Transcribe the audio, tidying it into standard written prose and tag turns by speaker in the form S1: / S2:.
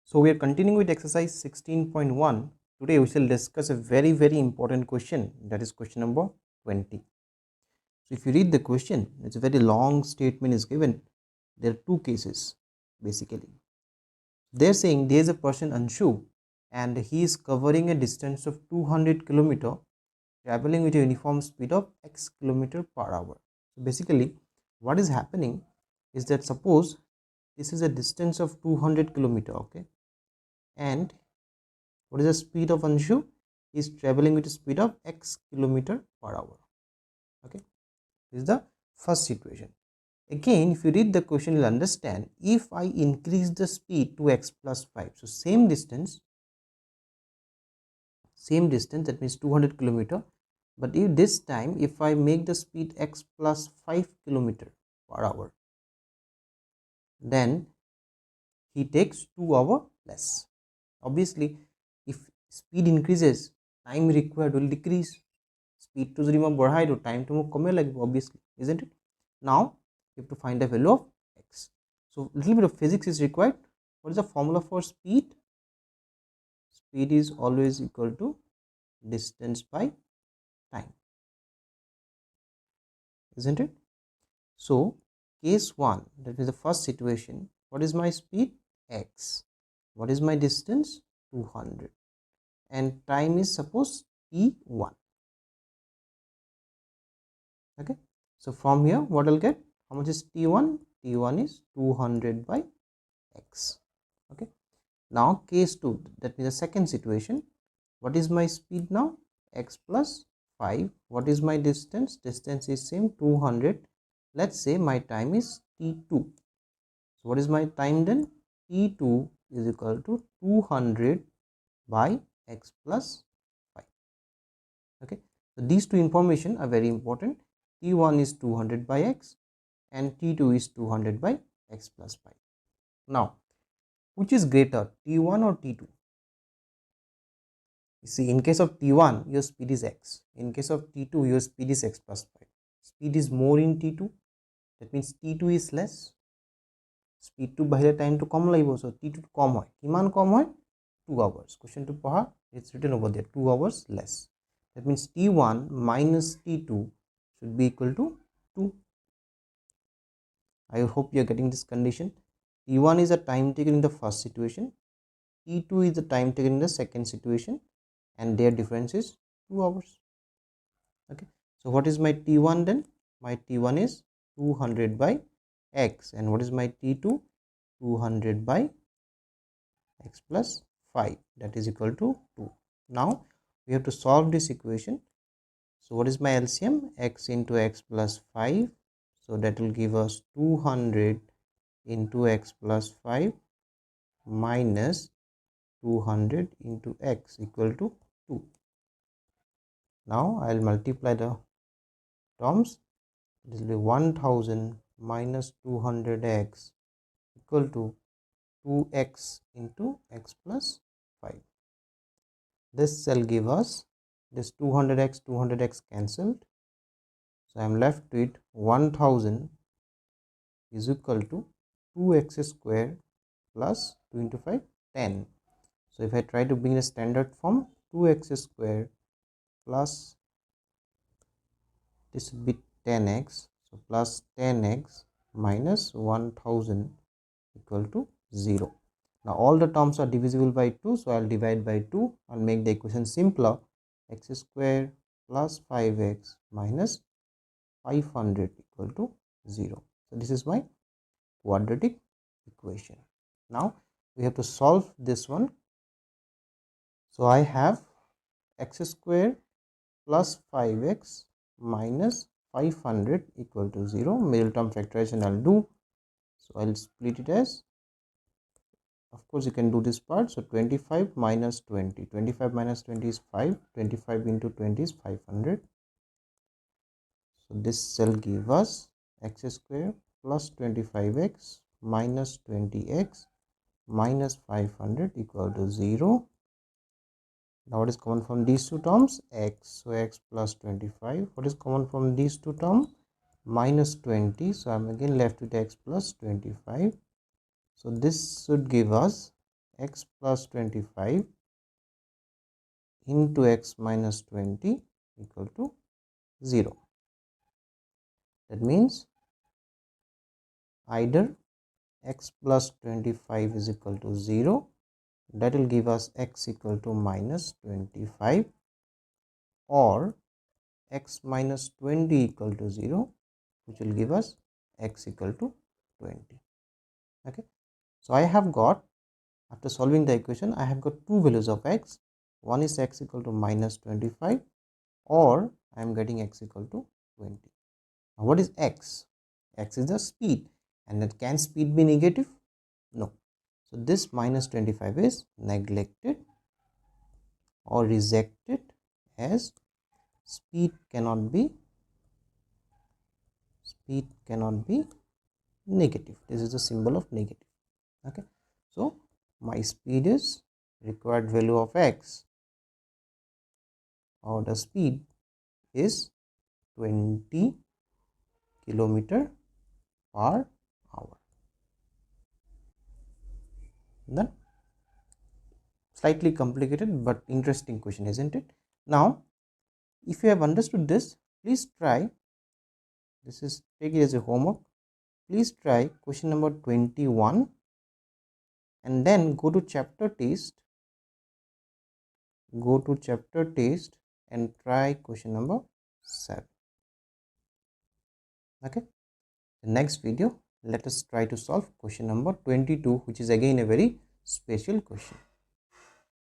S1: So we are continuing with exercise 16.1. Today we shall discuss a very important question, that is question number 20. So if you read the question, it's a very long statement is given. There are two cases basically. They're saying there is a person Anshu and he is covering a distance of 200 km traveling with a uniform speed of x km per hour. So basically what is happening is that suppose this is a distance of 200 km, okay, and what is the speed of Anshu? He is traveling with a speed of x km per hour. Okay, this is the first situation. Again, if you read the question, you'll understand. If I increase the speed to x plus 5, so same distance, that means 200 km. But if this time, if I make the speed x plus 5 km per hour, then he takes 2 hours less. Obviously, if speed increases, time required will decrease. Speed to যদি মই বঢ়াই দিওঁ time to মোক কমে লাগিব, obviously, isn't it? Now you have to find the value of x. So little bit of physics is required. What is the formula for speed? Speed is always equal to distance by time, isn't it? So case 1, that is the first situation. What is my speed? X. What is my distance? 200, and time is suppose t1. Okay, so from here what I'll get? How much is t1? T1 is 200 by x. Okay, now case 2, that means the second situation. What is my speed now? X plus 5. What is my distance? Distance is same, 200. Let's say my time is t2. So what is my time then? t2 is equal to 200 by x plus 5. Okay, so these two information are very important. t1 is 200 by x and t2 is 200 by x plus 5. Now which is greater, t1 or t2? You see, in case of t1 your speed is x, in case of t2 your speed is x plus 5. Speed is more in t2, that means t2 is less. Speed to bahile time to kom laibo, so t2 kom hoy, kiman kom hoy? 2 hours. Question to paha, it's written over there, 2 hours less. That means t1 minus t2 should be equal to 2. I hope you are getting this condition. t1 is the time taken in the first situation, t2 is the time taken in the second situation, and their difference is 2 hours. Okay, so what is my t1 then? My t1 is 200 by x, and what is my t2? 200 by x plus 5, that is equal to 2. Now we have to solve this equation. So what is my LCM? X into x plus 5, so that will give us 200 into x plus 5 minus 200 into x equal to 2. Now I will multiply the terms. This will be 1000 minus 200x equal to 2x into x plus 5. This shall give us this 200x cancelled. So I am left with 1000 is equal to 2x square plus 2 into 5, 10. So if I try to bring the standard form, 2x square plus this would be 10x, so plus 10x minus 1000 equal to 0. Now all the terms are divisible by 2, so I will divide by 2 and make the equation simpler. X square plus 5x minus 500 equal to 0. So this is my quadratic equation. Now we have to solve this one. So I have x square plus 5x minus 500 equal to 0. Middle term factorization I'll do. So I'll split it as, of course you can do this part. So 25 minus 20. 25 minus 20 is 5. 25 into 20 is 500. So this shall give us x square plus 25x minus 20x minus 500 equal to 0. Now what is common from these two terms? X. So x plus 25. What is common from these two terms? Minus 20. So I am again left with x plus 25. So this should give us x plus 25 into x minus 20 equal to 0. That means either x plus 25 is equal to 0, that will give us x equal to minus 25, or x minus 20 equal to 0, which will give us x equal to 20. Okay, so I have got, after solving the equation, I have got two values of x. One is x equal to minus 25, or I am getting x equal to 20. Now what is x? X is the speed, and then can speed be negative? No. So this minus 25 is neglected or rejected, as speed cannot be negative. This is the symbol of negative. Okay, so my speed is, required value of x, or the speed is 20 kilometer per hour. Then slightly complicated but interesting question, isn't it? Now if you have understood this, please try, this is, take it as a homework, please try question number 21 and then go to chapter test, and try question number 7. Okay, the next video, let us try to solve question number 22, which is again a very special question.